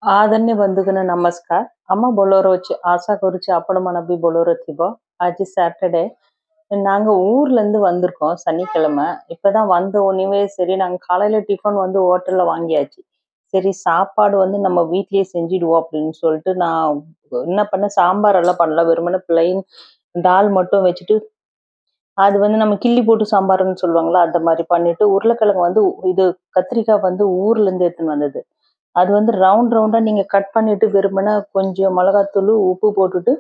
आदरणीय बंधुगण नमस्कार। अम्मा बोलोरो आशा करुच्ची आपण मन भी बोलोरो थिबो। आज सैटरडे நாங்க ஊர்ல இருந்து வந்திருக்கோம் சனிக்கிழமை. இப்பதான் வந்த உடனே சரி நாங்க காலையில டிஃபன் வந்து ஹோட்டல்ல வாங்கியாச்சு. சரி சாப்பாடு வந்து நம்ம வீட்லயே செஞ்சிடுவோம் அப்படின்னு சொல்லிட்டு நான் என்ன பண்ணேன், சாம்பார் எல்லாம் பண்ணல, வெறுமனே பிளைன் டால் மட்டும் வச்சுட்டு அது வந்து நம்ம கிள்ளி போட்டு சாம்பார்ன்னு சொல்லுவாங்களா அந்த மாதிரி பண்ணிட்டு, உருளைக்கிழங்கு வந்து இது கத்திரிக்காய் வந்து ஊர்ல இருந்து எடுத்துன்னு வந்தது. அது வந்து ரவுண்ட் ரவுண்டா நீங்க கட் பண்ணிட்டு வெறுமனே கொஞ்சம் மிளகாத்தூள், உப்பு போட்டுட்டு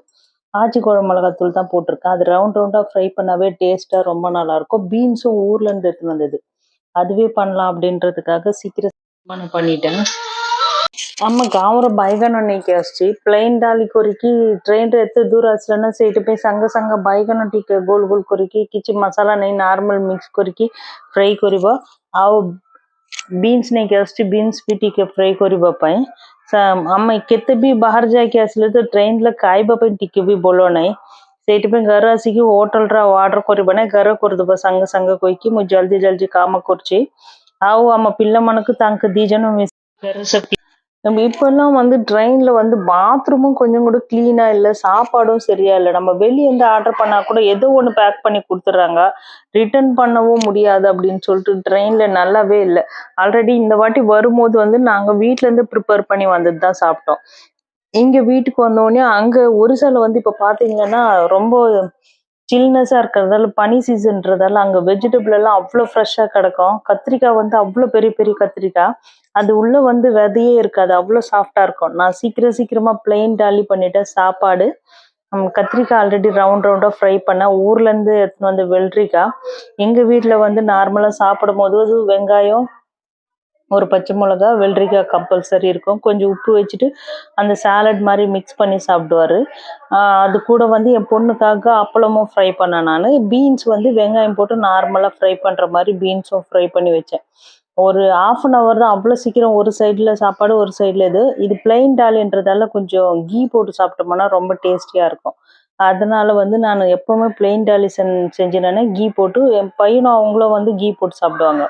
ஆச்சி குழம்பு மிளகாத்தூள் தான் போட்டிருக்கேன். அது ரவுண்ட் ரவுண்டா ஃப்ரை பண்ணாவே டேஸ்ட்டா ரொம்ப நல்லா இருக்கும். பீன்ஸும் ஊர்ல இருந்து எடுத்துன்னு வந்தது. அதுவே பண்ணலாம் அப்படின்றதுக்காக சீக்கிரம் நான் பண்ணிட்டேன். అమ్మ గావర బైగన్ నీకు వచ్చి ପ୍ଲେନ୍ ଡାଲି କରିକି ଟ୍ରେନ୍ରେ ଏତେ ଦୂର ଆସିଲା ନା, ସେଇଥିପାଇଁ ସାଙ୍ଗେ ସାଙ୍ଗେ ବାଇଗଣ ଟିକେ ଗୋଲ ଗୋଲ କରିକି କିଛି ମସଲା ନେଇ ନର୍ମାଲ ମିକ୍ସ କରିକି ଫ୍ରାଏ କରିବ। ଆଉ ବିନ୍ସ ନେଇକି ଆସୁଛି, ବିନ୍ସ ବି ଟିକେ ଫ୍ରାଏ କରିବା ପାଇଁ। ଆମେ କେତେ ବି ବାହାର ଯାଇକି ଆସିଲେ ତ ଟ୍ରେନ୍ରେ ଖାଇବା ପାଇଁ ଟିକେ ବି ଭଲ ନାହିଁ। ସେଇଥିପାଇଁ ଘରେ ଆସିକି ହୋଟେଲରେ ଅର୍ଡର କରିବ ନାହିଁ, ଘରେ କରିଦେବ ସାଙ୍ଗେ ସାଙ୍ଗେ କହିକି ମୁଁ ଜଲ୍ଦି ଜଲ୍ଦି କାମ କରୁଛି। ଆଉ ଆମ ପିଲାମାନଙ୍କୁ ତାଙ୍କ 2 ଜଣ ମିଶି நம்ம இப்பெல்லாம் வந்து ட்ரெயின்ல வந்து பாத்ரூமும் கொஞ்சம் கூட கிளீனா இல்லை, சாப்பாடும் சரியா இல்லை. நம்ம வெளியே இருந்து ஆர்டர் பண்ணா கூட ஏதோ ஒன்று பேக் பண்ணி கொடுத்துட்றாங்க, ரிட்டர்ன் பண்ணவும் முடியாது அப்படின்னு சொல்லிட்டு ட்ரெயின்ல நல்லாவே இல்லை. ஆல்ரெடி இந்த வாட்டி வரும்போது வந்து நாங்க வீட்ல இருந்து ப்ரிப்பேர் பண்ணி வந்தது தான் சாப்பிட்டோம். இங்க வீட்டுக்கு வந்தோடனே அங்க ஒரு சில வந்து இப்ப பாத்தீங்கன்னா ரொம்ப சில்னஸா இருக்கிறதால, பனி சீசன்றதால அங்க வெஜிடபிள் எல்லாம் அவ்வளோ ஃப்ரெஷ்ஷா கிடக்கும். கத்திரிக்காய் வந்து அவ்வளோ பெரிய பெரிய கத்திரிக்காய், அது உள்ள வந்து விதையே இருக்காது, அவ்வளோ சாஃப்டா இருக்கும். நான் சீக்கிரமா பிளெயின் டாலி பண்ணிட்டேன். சாப்பாடு கத்திரிக்காய் ஆல்ரெடி ரவுண்ட் ரவுண்டா ஃப்ரை பண்ணேன். ஊர்ல இருந்து எடுத்துன்னு வந்து வெள்ளரிக்காய். எங்க வீட்டுல வந்து நார்மலா சாப்பிடும் போது வெங்காயம், ஒரு பச்சை மிளகா, வெள்ளரிக்காய் கம்பல்சரி இருக்கும். கொஞ்சம் உப்பு வச்சுட்டு அந்த சாலட் மாதிரி மிக்ஸ் பண்ணி சாப்பிடுவாரு. அது கூட வந்து என் பொண்ணுக்காக அப்பளமும் ஃப்ரை பண்ணேன். நான் பீன்ஸ் வந்து வெங்காயம் போட்டு நார்மலாக ஃப்ரை பண்ணுற மாதிரி பீன்ஸும் ஃப்ரை பண்ணி வச்சேன். ஒரு 1/2 hour தான், அவ்வளோ சீக்கிரம். ஒரு சைடில் சாப்பாடு, ஒரு சைடில் இது பிளெயின் டாலின்றதால கொஞ்சம் கீ போட்டு சாப்பிட்டோம்னா ரொம்ப டேஸ்டியாக இருக்கும். அதனால வந்து நான் எப்போவுமே பிளெயின் டாலி செஞ்சினேன்னா கீ போட்டு, என் பையனும் அவங்களும் வந்து கீ போட்டு சாப்பிடுவாங்க.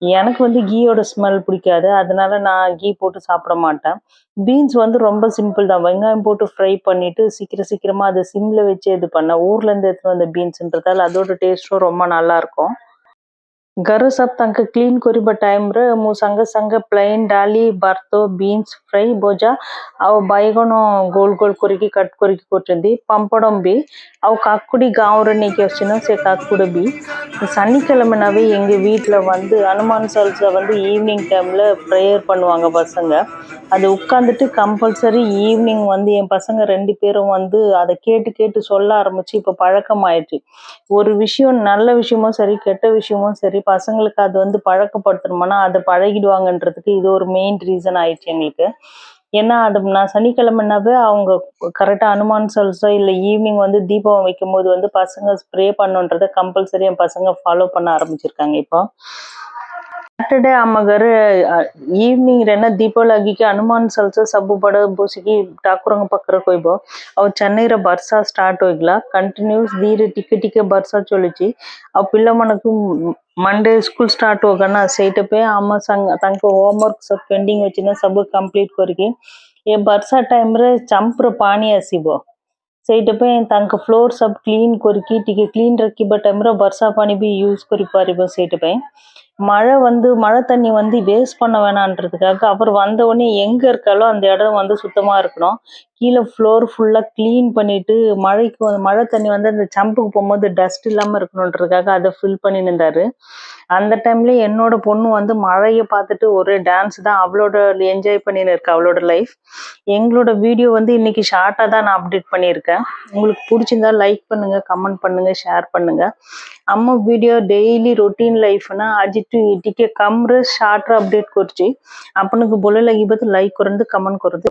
எனக்கு வந்து கீயோட ஸ்மெல் பிடிக்காது, அதனால நான் கீ போட்டு சாப்பிட மாட்டேன். பீன்ஸ் வந்து ரொம்ப சிம்பிள் தான், வெங்காயம் போட்டு ஃப்ரை பண்ணிட்டு சீக்கிரமா அதை சிம்ல வச்சு இது பண்ணேன். ஊர்ல இருந்து எடுத்துட்டு வந்த பீன்ஸ்ன்றதால அதோட டேஸ்ட்டும் ரொம்ப நல்லா இருக்கும்। घर सब तंक क्लीन करिबा टाइम रे मु संगे संगे प्लेन डाली बर्तो बीन्स फ्राई भोजा आउ बैगन गोल गोल करिकी कट करिकी कोचंदी पंपड़म भी आउ काकुड़ी गाँव रे नेकी वच्चिना से काकुड़ी भी சனிக்கிழமைனாவே எங்க வீட்ல வந்து ஹனுமான் சாலிசா வந்து ஈவினிங் டைம்ல ப்ரேயர் பண்ணுவாங்க பசங்க. அது உட்காந்துட்டு கம்பல்சரி ஈவினிங் வந்து என் பசங்க 2 பேரும் வந்து அதை கேட்டு கேட்டு சொல்ல ஆரம்பிச்சு இப்ப பழக்கம் ஆயிடுச்சு. ஒரு விஷயம், நல்ல விஷயமும் சரி கெட்ட விஷயமும் சரி, பசங்களுக்கு அது வந்து பழக்கப்படுத்தணும்னா அதை பழகிடுவாங்கன்றதுக்கு இது ஒரு மெயின் ரீசன் ஆயிடுச்சு எங்களுக்கு. ஏன்னா அது நான் சனிக்கிழமைனாவே அவங்க கரெக்டா ஹனுமான் சாலிசா இல்ல ஈவினிங் வந்து தீபம் வைக்கும்போது வந்து பசங்க ஸ்ப்ரே பண்ணுன்றதை கம்பல்சரி என் பசங்க ஃபாலோ பண்ண ஆரம்பிச்சிருக்காங்க இப்போ। सैटरडे आम घर इवनिंग रेना दीप लगी हनुमान सलसा सब बड़ बोसिकी ठाकुर पक्र कोइब अब चेन्नई बर्षा स्टार्ट होगला कंटिन्यूस धीरे टिके टिके बर्षा चलुची अब पिल्ला मनकु मंडे स्कूल स्टार्ट होगा सैटपे आम संग तंक होमवर्क सब पेंडिंग वच्चिना सब कंप्लीट करके ये बर्षा टाइम रे चंप्र पानी आसीबो सैटपे तंक फ्लोर सब क्लीन करके टिके क्लीन रखिबा टाइम रे बर्षा पानी भी यूज करि पारिबो। सैटपे மழை வந்து மழை தண்ணி வந்து வேஸ்ட் பண்ண வேணான்றதுக்காக அவர் வந்த உடனே எங்க இருக்காலோ அந்த இடம் வந்து சுத்தமா இருக்கணும், கீழே ஃப்ளோர் ஃபுல்லா கிளீன் பண்ணிட்டு மழை தண்ணி வந்து அந்த சம்புக்கு போகும்போது டஸ்ட் இல்லாம இருக்கணுன்றதுக்காக அதை ஃபில் பண்ணி இருந்தாரு। அந்த டைம்ல என்னோட பொண்ணு வந்து மழையை பார்த்துட்டு ஒரு டான்ஸ் தான், அவளோட என்ஜாய் பண்ணின்னு இருக்கா அவளோட லைஃப்। எங்களோட வீடியோ வந்து இன்னைக்கு ஷார்ட்டா தான் நான் அப்டேட் பண்ணியிருக்கேன்। உங்களுக்கு பிடிச்சிருந்தா லைக் பண்ணுங்க, கமெண்ட் பண்ணுங்க, ஷேர் பண்ணுங்க। ଆମ ଭିଡିଓ ଡେଇଲି ରୋଟିନ୍ ଲାଇଫ୍ ନା ଆଜି ଟିକେ କମ୍ରେ ସର୍ଟରେ ଅପଡେଟ୍ କରୁଛି। ଆପଣଙ୍କୁ ଭଲ ଲାଗିବ ତ ଲାଇକ୍ କରନ୍ତୁ, କମେଣ୍ଟ କରନ୍ତୁ।